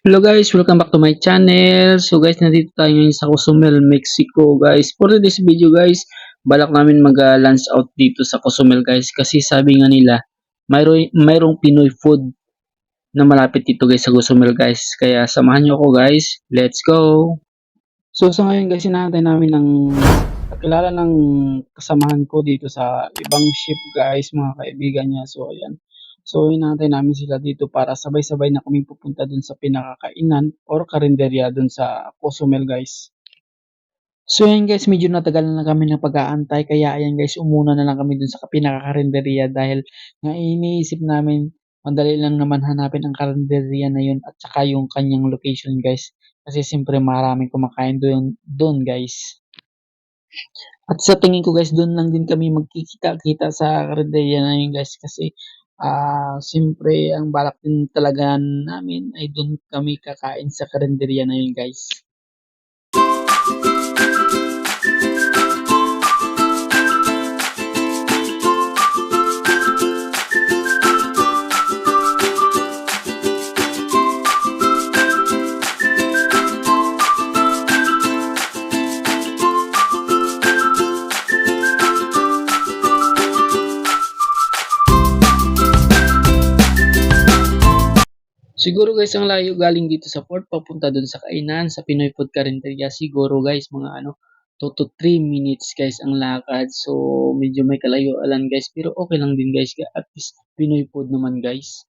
Hello guys, welcome back to my channel. So guys, nandito tayo ngayon sa Cozumel, Mexico guys. For this video guys, balak namin mag-lunch out dito sa Cozumel guys. Kasi sabi nga nila, mayroong Pinoy food na malapit dito guys sa Cozumel guys. Kaya samahan nyo ako guys. Let's go! So sa ngayon guys, hinahantay namin ng kakilala ng kasamahan ko dito sa ibang ship guys, mga kaibigan niya. So ayan. So hinahantay namin sila dito para sabay-sabay na kami pupunta dun sa pinakakainan or karinderya dun sa Cozumel guys. So ayan guys, medyo natagalan na kami ng pag-aantay kaya ayan guys, umuna na lang kami dun sa pinakakarinderya dahil nga iniisip namin madali lang naman hanapin ang karinderya na yun at saka yung kanyang location guys. Kasi siyempre maraming kumakain doon guys. At sa tingin ko guys, doon lang din kami magkikita-kita sa karinderya na yun guys kasi siyempre ang balak din talaga namin ay doon kami kakain sa karinderya na yun guys. Siguro guys, ang layo galing dito sa port papunta dun sa kainan sa Pinoy Food Carinderia. Siguro guys, mga 2 to 3 minutes guys ang lakad. So, medyo may kalayuan guys. Pero okay lang din guys. At least Pinoy food naman guys.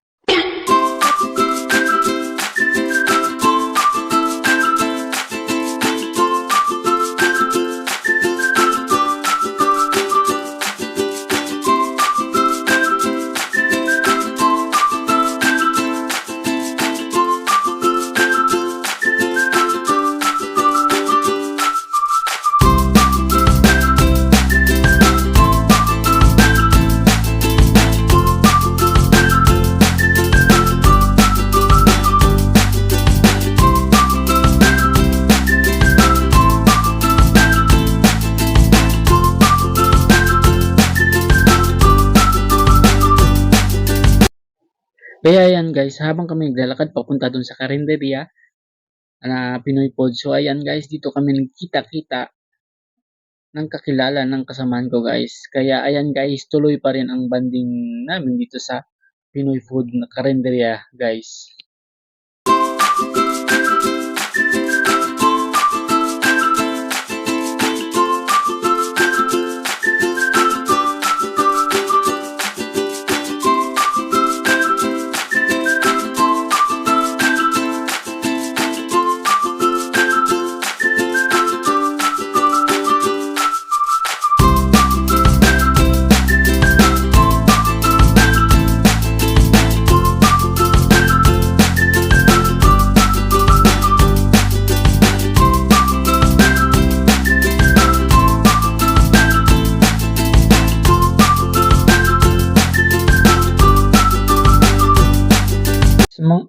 Kaya yan guys, habang kami naglalakad papunta dun sa karinderya na Pinoy Food. So ayan guys, dito kami nagkita-kita ng kakilala ng kasamahan ko guys. Kaya ayan guys, tuloy pa rin ang banding namin dito sa Pinoy Food na karinderya guys.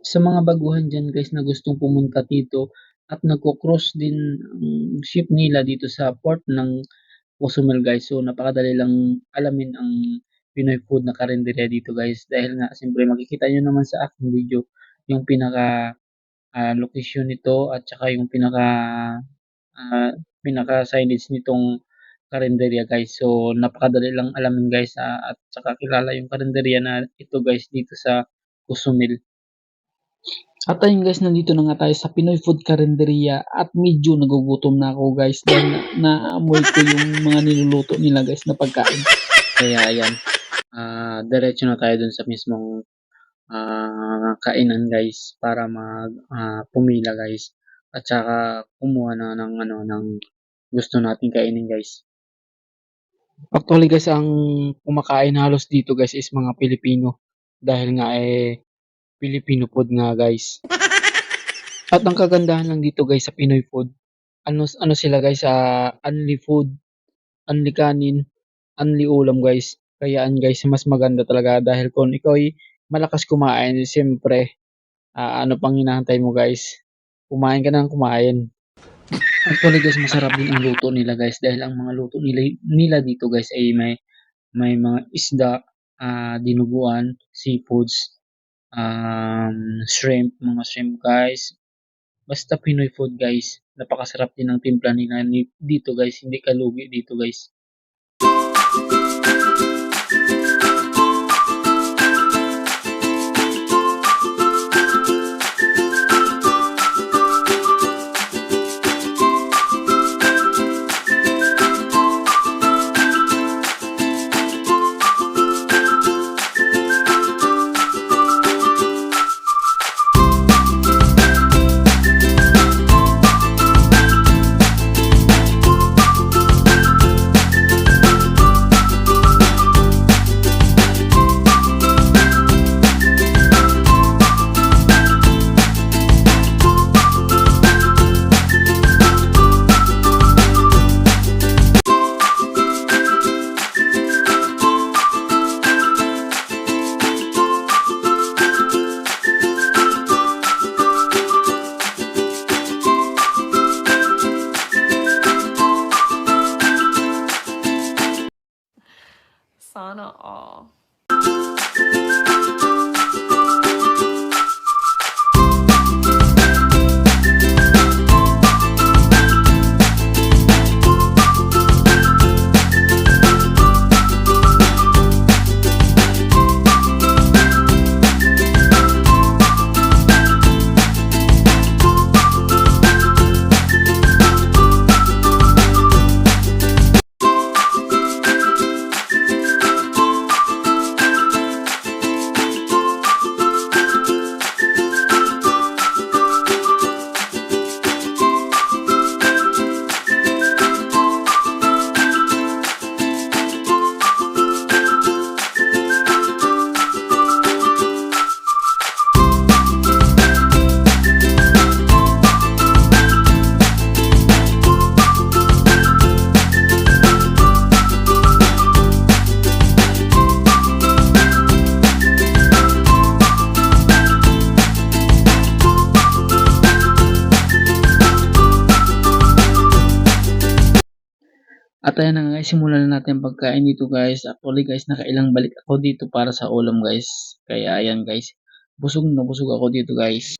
Sa mga baguhan dyan guys na gustong pumunta dito at nagko-cross din ang ship nila dito sa port ng Cozumel guys. So napakadali lang alamin ang Pinoy food na karinderya dito guys. Dahil nga siyempre makikita nyo naman sa aking video yung pinaka location nito at saka yung pinaka signage nitong karinderya guys. So napakadali lang alamin guys at saka kilala yung karinderya na ito guys dito sa Cozumel. At ayun guys, nandito na nga tayo sa Pinoy Food Carinderia at medyo nagugutom na ako guys dahil naamoy ko yung mga niluluto nila guys na pagkain. Kaya ayan, diretso na tayo dun sa mismong kainan guys para pumila guys at saka kumuha na ng gusto nating kainin guys. Actually guys, ang kumakain halos dito guys is mga Pilipino dahil nga Filipino food nga guys. At ang kagandahan lang dito guys sa Pinoy food, ano sila guys, only food, only kanin, only ulam guys. Kaya guys, mas maganda talaga dahil kung ikaw ay malakas kumain, siyempre, ano pang hinahantay mo guys? Kumain ka ng kumain. Actually guys, masarap din ang luto nila guys dahil ang mga luto nila dito guys ay may mga isda, dinuguan, seafoods, shrimp, mga shrimp guys. Basta Pinoy food guys. Napakasarap din ng timpla nila dito guys. Hindi ka lugi dito guys. Sana all. At ayan na nga guys, simulan na natin ang pagkain dito guys. Actually guys, nakailang balik ako dito para sa ulam guys. Kaya ayan guys, busog na busog ako dito guys.